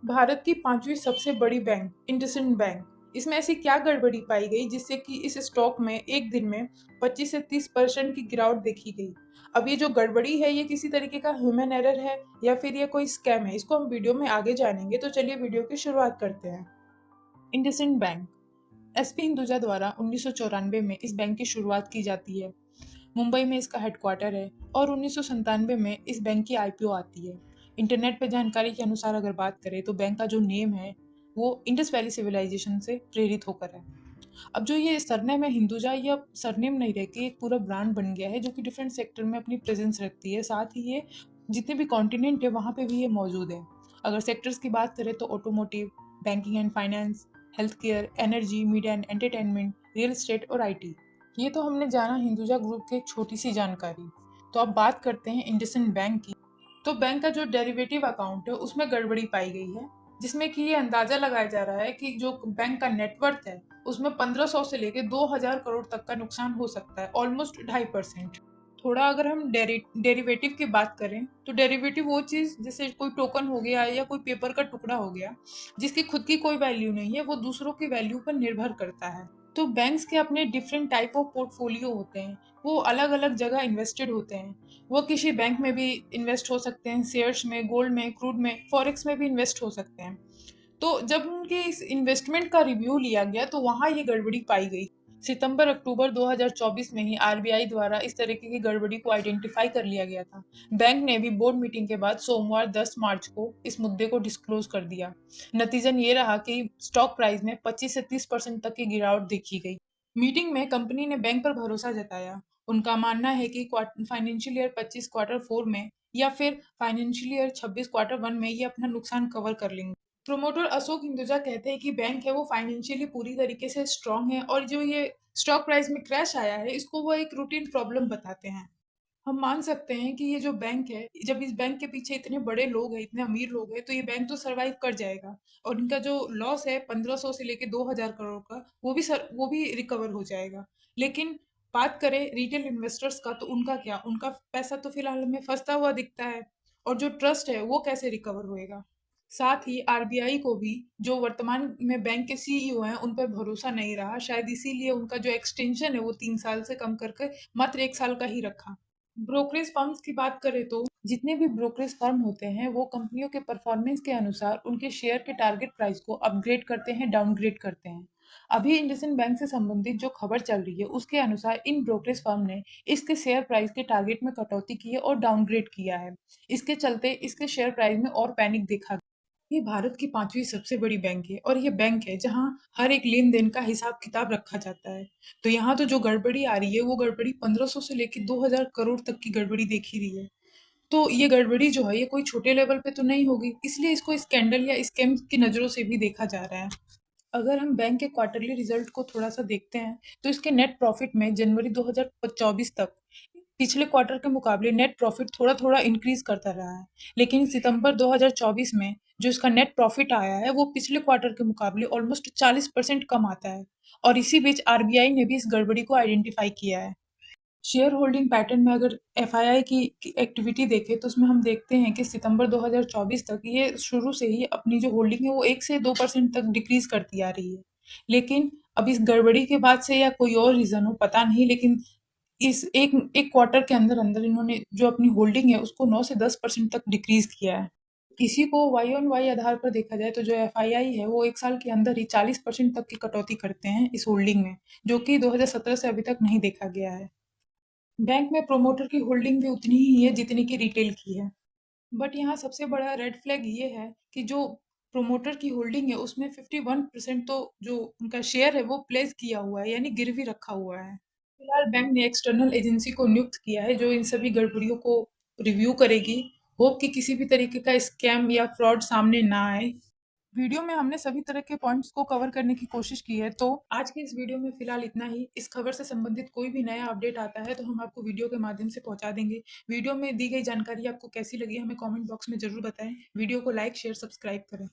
भारत की पांचवी सबसे बड़ी बैंक इंडसइंड बैंक, इसमें ऐसी क्या गड़बड़ी पाई गई जिससे कि इस स्टॉक में एक दिन में 25 से 30% की गिरावट देखी गई। अब ये जो गड़बड़ी है ये किसी तरीके का ह्यूमन एरर है या फिर ये कोई स्कैम है, इसको हम वीडियो में आगे जानेंगे। तो चलिए वीडियो की शुरुआत करते हैं। इंडसइंड बैंक एसपी हिंदुजा द्वारा 1994 में इस बैंक की शुरुआत की जाती है। मुंबई में इसका हेडक्वार्टर है और 1997 में इस बैंक की आईपीओ आती है। इंटरनेट पे जानकारी के अनुसार अगर बात करें तो बैंक का जो नेम है वो इंडस वैली सिविलाइजेशन से प्रेरित होकर है। अब जो ये सरनेम है हिंदुजा, ये अब सरनेम नहीं रह के एक पूरा ब्रांड बन गया है जो कि डिफरेंट सेक्टर में अपनी प्रेजेंस रखती है। साथ ही ये जितने भी कॉन्टिनेंट है वहाँ पे भी ये मौजूद है। अगर सेक्टर्स की बात करें तो automotive, banking and finance, health care, energy, media and entertainment, real estate और आईटी। ये तो हमने जाना हिंदुजा ग्रुप की एक छोटी सी जानकारी। तो अब बात करते हैं इंडसइंड बैंक की। तो बैंक का जो डेरिवेटिव अकाउंट है उसमें गड़बड़ी पाई गई है, जिसमें कि ये अंदाजा लगाया जा रहा है कि जो बैंक का नेटवर्थ है उसमें 1500 से लेके 2000 करोड़ तक का नुकसान हो सकता है, ऑलमोस्ट 2.5%। थोड़ा अगर हम डेरिवेटिव की बात करें तो डेरिवेटिव वो चीज़ जैसे कोई टोकन हो गया या कोई पेपर का टुकड़ा हो गया जिसकी खुद की कोई वैल्यू नहीं है, वो दूसरों की वैल्यू पर निर्भर करता है। तो बैंक्स के अपने डिफरेंट टाइप ऑफ पोर्टफोलियो होते हैं, वो अलग अलग जगह इन्वेस्टेड होते हैं। वो किसी बैंक में भी इन्वेस्ट हो सकते हैं, शेयर्स में, गोल्ड में, क्रूड में, फॉरेक्स में भी इन्वेस्ट हो सकते हैं। तो जब उनके इस इन्वेस्टमेंट का रिव्यू लिया गया तो वहां ये गड़बड़ी पाई गई। सितंबर अक्टूबर 2024 में ही आरबीआई द्वारा इस तरीके की गड़बड़ी को आइडेंटिफाई कर लिया गया था। बैंक ने भी बोर्ड मीटिंग के बाद सोमवार 10 मार्च को इस मुद्दे को डिस्क्लोज कर दिया। नतीजन ये रहा कि स्टॉक प्राइस में 25 से 30% तक की गिरावट देखी गई। मीटिंग में कंपनी ने बैंक पर भरोसा जताया। उनका मानना है कि फाइनेंशियल ईयर 25 क्वार्टर 4 में या फिर फाइनेंशियल ईयर 26 क्वार्टर 1 में ये अपना नुकसान कवर कर लेंगे। प्रोमोटर अशोक हिंदुजा कहते हैं कि बैंक है वो फाइनेंशियली पूरी तरीके से स्ट्रांग है और जो ये स्टॉक प्राइस में क्रैश आया है इसको वो एक रूटीन प्रॉब्लम बताते हैं। हम मान सकते हैं कि ये जो बैंक है, जब इस बैंक के पीछे इतने बड़े लोग हैं, इतने अमीर लोग हैं, तो ये बैंक तो सरवाइव कर जाएगा और इनका जो लॉस है 1500 से लेके 2000 करोड़ का वो भी रिकवर हो जाएगा। लेकिन बात करें रिटेल इन्वेस्टर्स का तो उनका क्या, उनका पैसा तो फिलहाल हमें फंसता हुआ दिखता है और जो ट्रस्ट है वो कैसे रिकवर होएगा। साथ ही आरबीआई को भी जो वर्तमान में बैंक के सीईओ हैं उन पर भरोसा नहीं रहा, शायद इसीलिए उनका जो एक्सटेंशन है वो 3 साल से कम करके मात्र 1 साल का ही रखा। ब्रोकरेज फर्म्स की बात करें तो जितने भी ब्रोकरेज फर्म होते हैं वो कंपनियों के परफॉर्मेंस के अनुसार उनके शेयर के टारगेट प्राइस को अपग्रेड करते हैं, डाउनग्रेड करते हैं। अभी इंडसइंड बैंक से संबंधित जो खबर चल रही है उसके अनुसार इन ब्रोकरेज फर्म ने इसके शेयर प्राइस के टारगेट में कटौती की है और डाउनग्रेड किया है। इसके चलते इसके शेयर प्राइस में और पैनिक देखा। ये भारत की पांचवी सबसे बड़ी बैंक है और ये बैंक है जहां हर एक लेन देन का हिसाब किताब रखा जाता है। तो यहाँ तो जो गड़बड़ी आ रही है वो गड़बड़ी 1500 से लेकर 2000 करोड़ तक की गड़बड़ी देखी रही है। तो ये गड़बड़ी जो है ये कोई छोटे लेवल पे तो नहीं होगी, इसलिए इसको स्कैंडल या स्कैम की नजरों से भी देखा जा रहा है। अगर हम बैंक के क्वार्टरली रिजल्ट को थोड़ा सा देखते हैं तो इसके नेट प्रॉफिट में जनवरी 2024 तक पिछले क्वार्टर के मुकाबले नेट प्रॉफिट थोड़ा थोड़ा इंक्रीज करता रहा है। लेकिन सितंबर 2024 में जो इसका नेट प्रॉफिट आया है वो पिछले क्वार्टर के मुकाबले ऑलमोस्ट 40% कम आता है। और इसी बीच आरबीआई ने भी इस गड़बड़ी को आइडेंटिफाई किया है। शेयर होल्डिंग पैटर्न में अगर एफआईआई की एक्टिविटी देखें तो उसमें हम देखते हैं कि सितंबर 2024 तक ये शुरू से ही अपनी जो होल्डिंग है वो 1 से 2% तक डिक्रीज करती आ रही है। लेकिन अब इस गड़बड़ी के बाद से या कोई और रीजन हो पता नहीं, लेकिन इस एक एक क्वार्टर के अंदर अंदर इन्होंने जो अपनी होल्डिंग है उसको 9 से 10% तक डिक्रीज किया है। इसी को वाई ऑन वाई आधार पर देखा जाए तो जो एफआईआई है वो 1 साल के अंदर ही 40% तक की कटौती करते हैं इस होल्डिंग में, जो कि 2017 से अभी तक नहीं देखा गया है। बैंक में प्रोमोटर की होल्डिंग भी उतनी ही है जितनी की रिटेल की है। बट यहाँ सबसे बड़ा रेड फ्लैग ये है कि जो प्रोमोटर की होल्डिंग है उसमें 51% तो जो उनका शेयर है वो प्लेस किया हुआ है, यानी गिरवी रखा हुआ है। फिलहाल बैंक ने एक्सटर्नल एजेंसी को नियुक्त किया है जो इन सभी गड़बड़ियों को रिव्यू करेगी। होप कि किसी भी तरीके का स्कैम या फ्रॉड सामने ना आए। वीडियो में हमने सभी तरह के पॉइंट्स को कवर करने की कोशिश की है। तो आज के इस वीडियो में फिलहाल इतना ही। इस खबर से संबंधित कोई भी नया अपडेट आता है तो हम आपको वीडियो के माध्यम से पहुंचा देंगे। वीडियो में दी गई जानकारी आपको कैसी लगी हमें कमेंट बॉक्स में जरूर बताएं। वीडियो को लाइक शेयर सब्सक्राइब करें।